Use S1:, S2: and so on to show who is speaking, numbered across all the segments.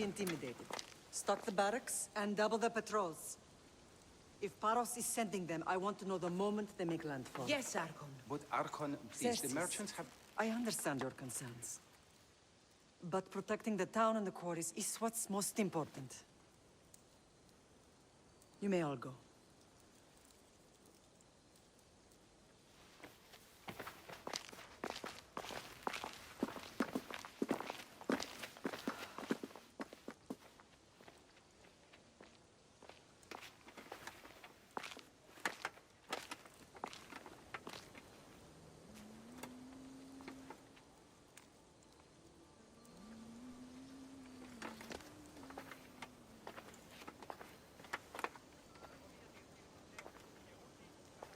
S1: intimidated. Stock the barracks and double the patrols. If Paros is sending them, I want to know the moment they make landfall.
S2: Yes, Archon.
S3: But Archon, please, the
S1: Certes,
S3: merchants have...
S1: I understand your concerns. But protecting the town and the quarries is what's most important. You may all go.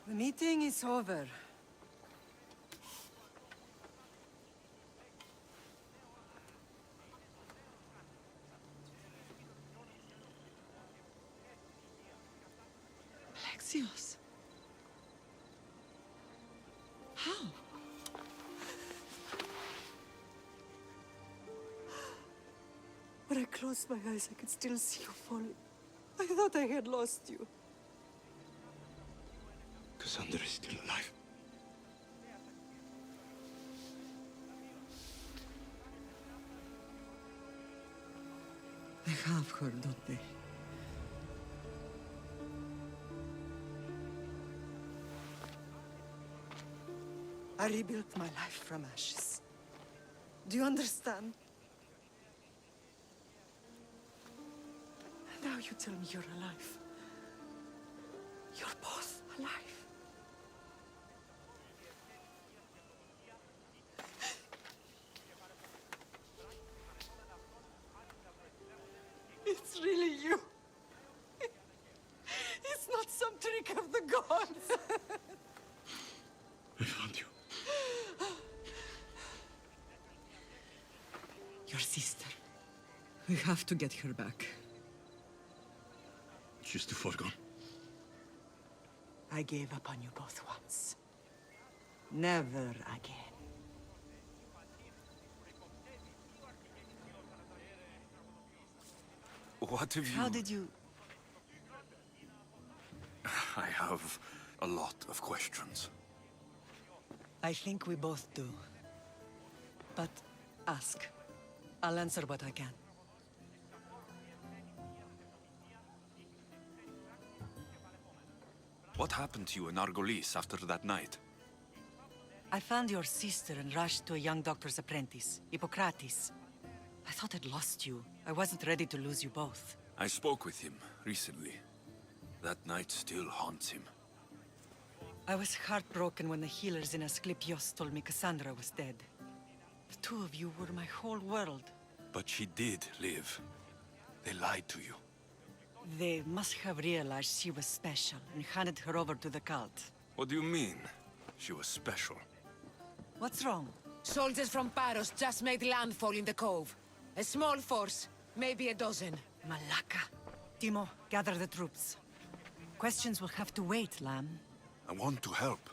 S1: The meeting is over.
S4: Alexios. How?
S1: When I closed my eyes, I could still see you falling. I thought I had lost you.
S5: Cassandra is still alive.
S4: They have her, don't they?
S1: I rebuilt my life from ashes. Do you understand? And now you tell me you're alive. You're both alive. It's really you. It's not some trick of the gods.
S5: I found you.
S4: Your sister. We have to get her back.
S5: She's too far gone.
S1: I gave up on you both once. Never again.
S6: What have you...
S1: How did you...
S6: I have a lot of questions.
S1: I think we both do. But ask. I'll answer what I can.
S6: What happened to you in Argolis after that night?
S1: I found your sister and rushed to a young doctor's apprentice, Hippocrates. I thought I'd lost you. I wasn't ready to lose you both.
S6: I spoke with him recently. That night still haunts him.
S1: I was heartbroken when the healers in Asclepios told me Cassandra was dead. The two of you were my whole world.
S6: But she did live. They lied to you.
S1: They must have realized she was special and handed her over to the cult.
S6: What do you mean? She was special.
S1: What's wrong?
S2: Soldiers from Paros just made landfall in the cove. A small force, maybe a dozen.
S1: Malaka. Timo, gather the troops. Questions will have to wait, Lamb.
S6: I want to help.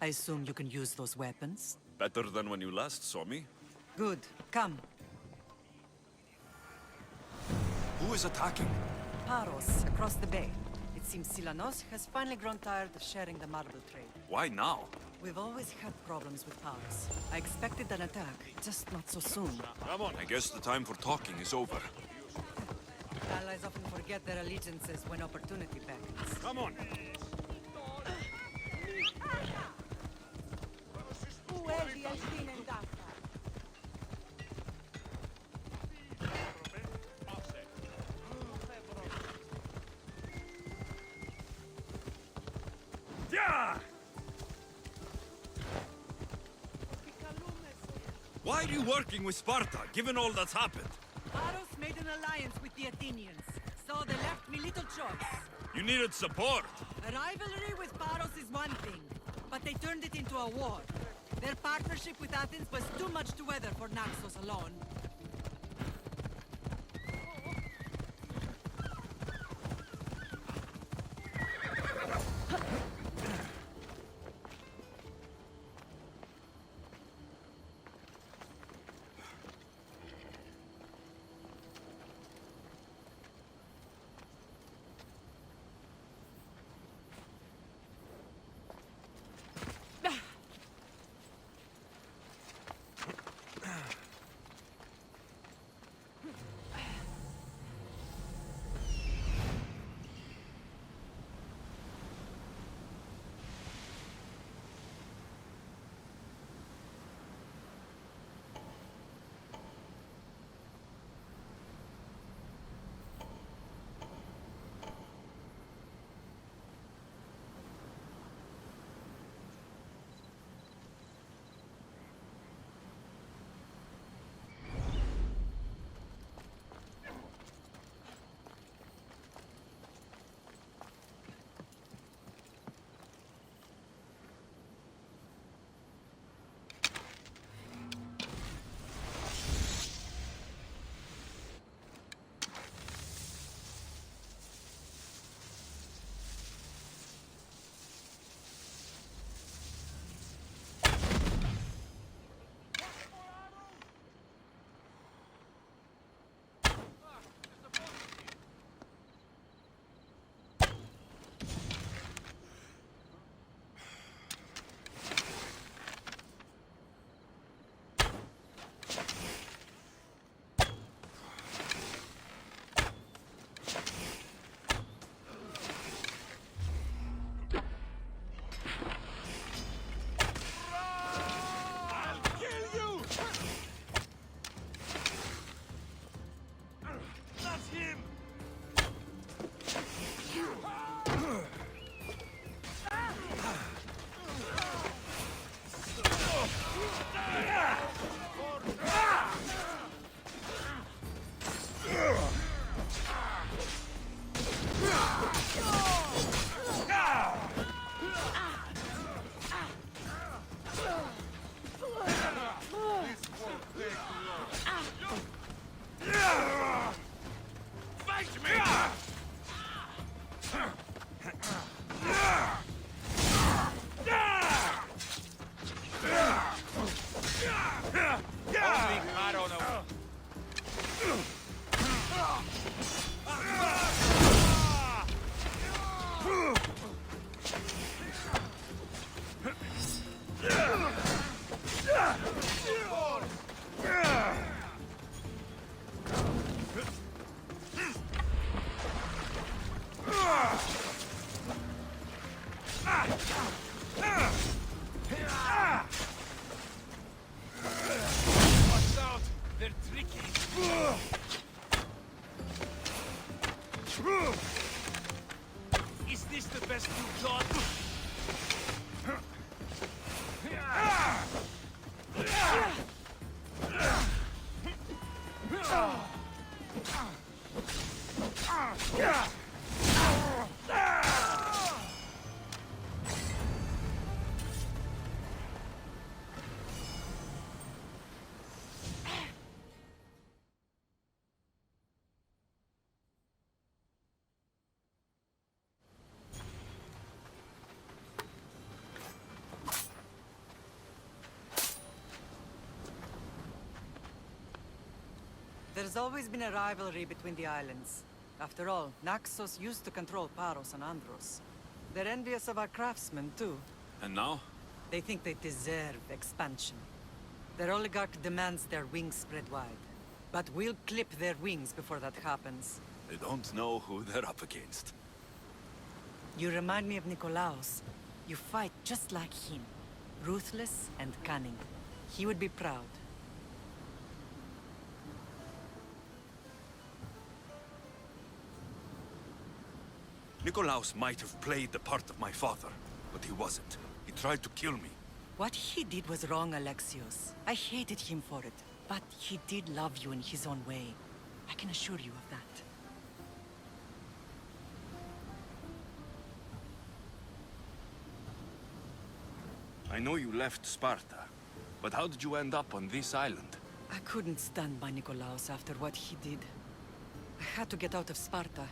S1: I assume you can use those weapons?
S6: Better than when you last saw me.
S1: Good. Come.
S6: Who is attacking?
S1: Paros, across the bay. It seems Silanos has finally grown tired of sharing the marble trade.
S6: Why now?
S1: We've always had problems with Paros. I expected an attack, just not so soon.
S6: Come on. I guess the time for talking is over.
S1: Allies often forget their allegiances when opportunity beckons.
S6: Come on. Why are you working with Sparta, given all that's happened?
S1: Paros made an alliance with the Athenians, so they left me little choice.
S6: You needed support.
S1: A rivalry with Paros is one thing, but they turned it into a war. Their partnership with Athens was too much to weather for Naxos alone.
S6: Is this the best you've got?
S1: There's always been a rivalry between the islands. After all, Naxos used to control Paros and Andros. They're envious of our craftsmen, too.
S6: And now?
S1: They think they deserve expansion. Their oligarch demands their wings spread wide. But we'll clip their wings before that happens.
S6: They don't know who they're up against.
S1: You remind me of Nikolaos. You fight just like him. Ruthless and cunning. He would be proud.
S6: Nikolaos might have played the part of my father, but he wasn't. He tried to kill me.
S1: What he did was wrong, Alexios. I hated him for it. But he did love you in his own way. I can assure you of that.
S6: I know you left Sparta, but how did you end up on this island?
S1: I couldn't stand by Nikolaos after what he did. I had to get out of Sparta.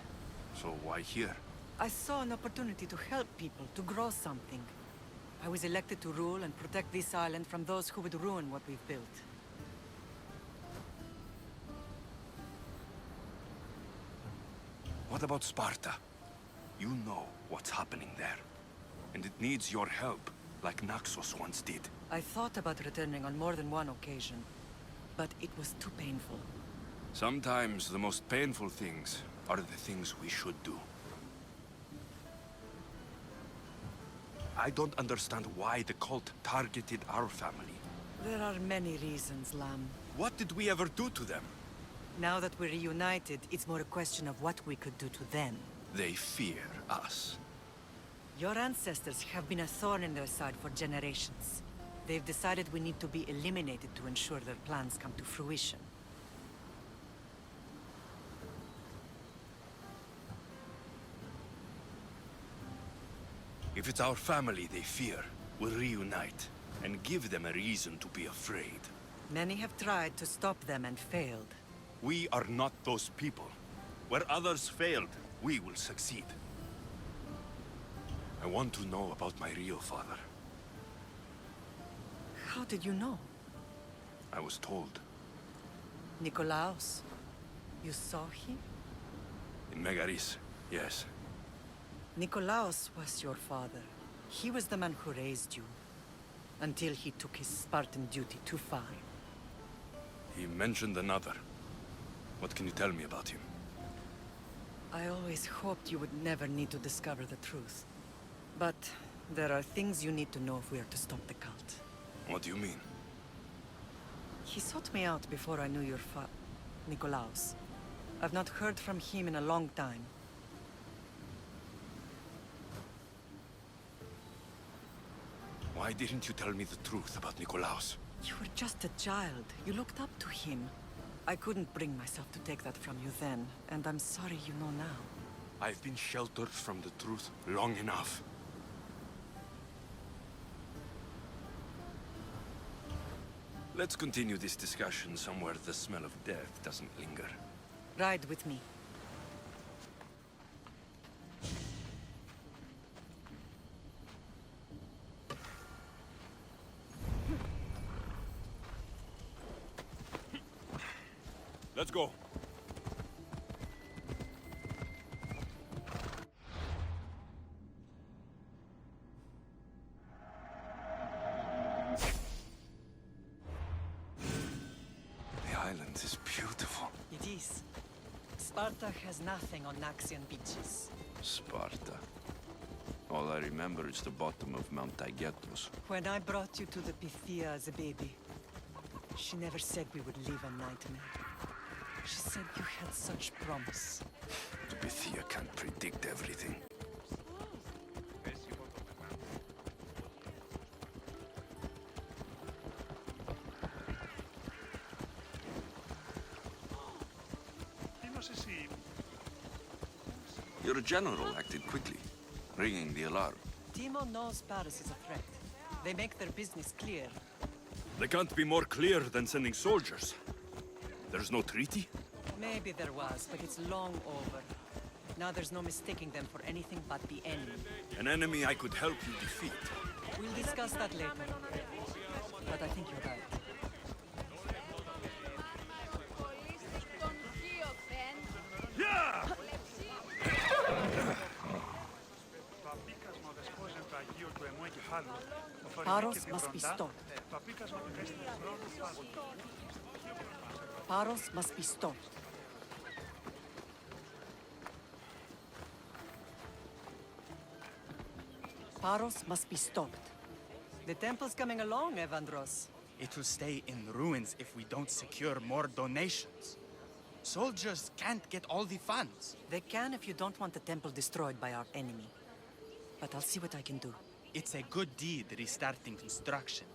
S6: So why here?
S1: I saw an opportunity to help people, to grow something. I was elected to rule and protect this island from those who would ruin what we've built.
S6: What about Sparta? You know what's happening there. And it needs your help, like Naxos once did.
S1: I thought about returning on more than one occasion, but it was too painful.
S6: Sometimes the most painful things are the things we should do. I don't understand why the cult targeted our family.
S1: There are many reasons, Lam.
S6: What did we ever do to them?
S1: Now that we're reunited, it's more a question of what we could do to them.
S6: They fear us.
S1: Your ancestors have been a thorn in their side for generations. They've decided we need to be eliminated to ensure their plans come to fruition.
S6: If it's our family they fear, we'll reunite and give them a reason to be afraid.
S1: Many have tried to stop them and failed.
S6: We are not those people. Where others failed, we will succeed. I want to know about my real father.
S1: How did you know?
S6: I was told.
S1: Nikolaos. You saw him?
S6: In Megaris, yes.
S1: Nikolaos was your father. He was the man who raised you. Until he took his Spartan duty too far.
S6: He mentioned another. What can you tell me about him?
S1: I always hoped you would never need to discover the truth. But there are things you need to know if we are to stop the cult.
S6: What do you mean?
S1: He sought me out before I knew your Nikolaos. I've not heard from him in a long time.
S6: Why didn't you tell me the truth about Nikolaos?
S1: You were just a child. You looked up to him. I couldn't bring myself to take that from you then, and I'm sorry you know now.
S6: I've been sheltered from the truth long enough. Let's continue this discussion somewhere the smell of death doesn't linger.
S1: Ride with me.
S6: Let's go. The island is beautiful.
S1: It is. Sparta has nothing on Naxian beaches.
S6: Sparta. All I remember is the bottom of Mount Taygetos.
S1: When I brought you to the Pythia as a baby, she never said we would live a nightmare. said you had such promise.
S6: The Bithia can't predict everything. Your general acted quickly, ringing the alarm.
S1: Timo knows Paris is a threat. They make their business clear.
S6: They can't be more clear than sending soldiers. There's no treaty?
S1: Maybe there was, but it's long over. Now there's no mistaking them for anything but the enemy.
S6: An enemy I could help you defeat.
S1: We'll discuss that later. But I think you're right. Paros must be stopped. Paros must be stopped. Paros must be stopped. The temple's coming along, Evandros.
S3: It will stay in ruins if we don't secure more donations. Soldiers can't get all the funds.
S1: They can if you don't want the temple destroyed by our enemy. But I'll see what I can do.
S3: It's a good deed restarting construction.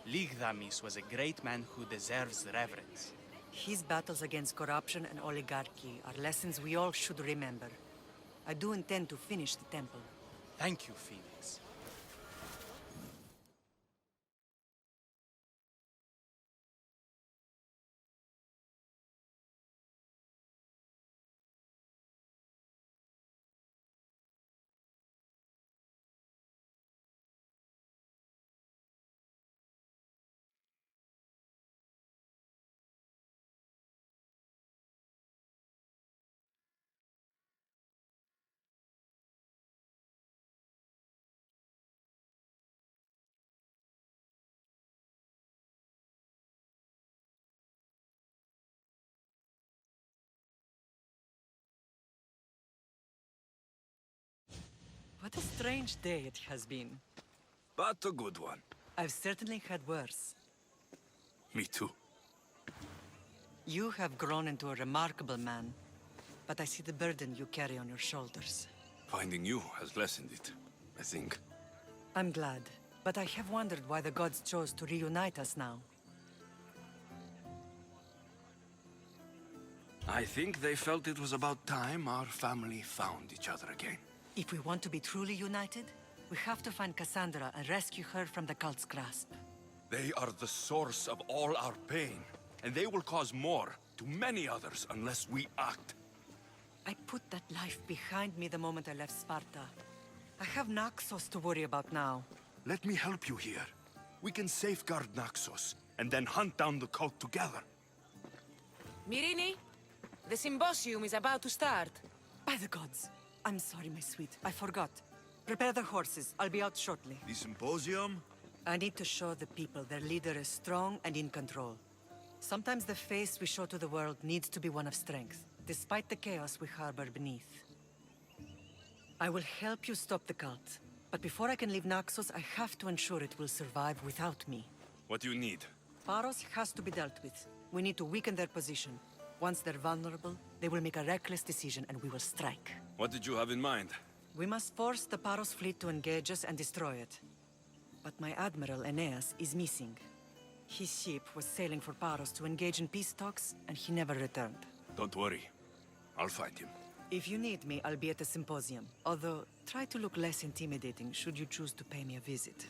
S3: Ligdamis was a great man who deserves reverence.
S1: His battles against corruption and oligarchy are lessons we all should remember. I do intend to finish the temple.
S3: Thank you, Phoenix.
S1: What a strange day it has been.
S6: But a good one.
S1: I've certainly had worse.
S6: Me too.
S1: You have grown into a remarkable man, but I see the burden you carry on your shoulders.
S6: Finding you has lessened it, I think.
S1: I'm glad, but I have wondered why the gods chose to reunite us now.
S6: I think they felt it was about time our family found each other again.
S1: If we want to be truly united, we have to find Cassandra and rescue her from the cult's grasp.
S6: They are the source of all our pain, and they will cause more to many others unless we act.
S1: I put that life behind me the moment I left Sparta. I have Naxos to worry about now.
S6: Let me help you here. We can safeguard Naxos, and then hunt down the cult together.
S2: Myrrine, the symposium is about to start.
S1: By the gods! I'm sorry, my sweet. I forgot. Prepare the horses. I'll be out shortly.
S5: The symposium?
S1: I need to show the people their leader is strong and in control. Sometimes the face we show to the world needs to be one of strength, despite the chaos we harbor beneath. I will help you stop the cult, but before I can leave Naxos, I have to ensure it will survive without me.
S6: What do you need?
S1: Paros has to be dealt with. We need to weaken their position. Once they're vulnerable, they will make a reckless decision and we will strike.
S6: What did you have in mind?
S1: We must force the Paros fleet to engage us and destroy it. But my admiral, Aeneas, is missing. His ship was sailing for Paros to engage in peace talks, and he never returned.
S6: Don't worry. I'll find him.
S1: If you need me, I'll be at the symposium. Although, try to look less intimidating should you choose to pay me a visit.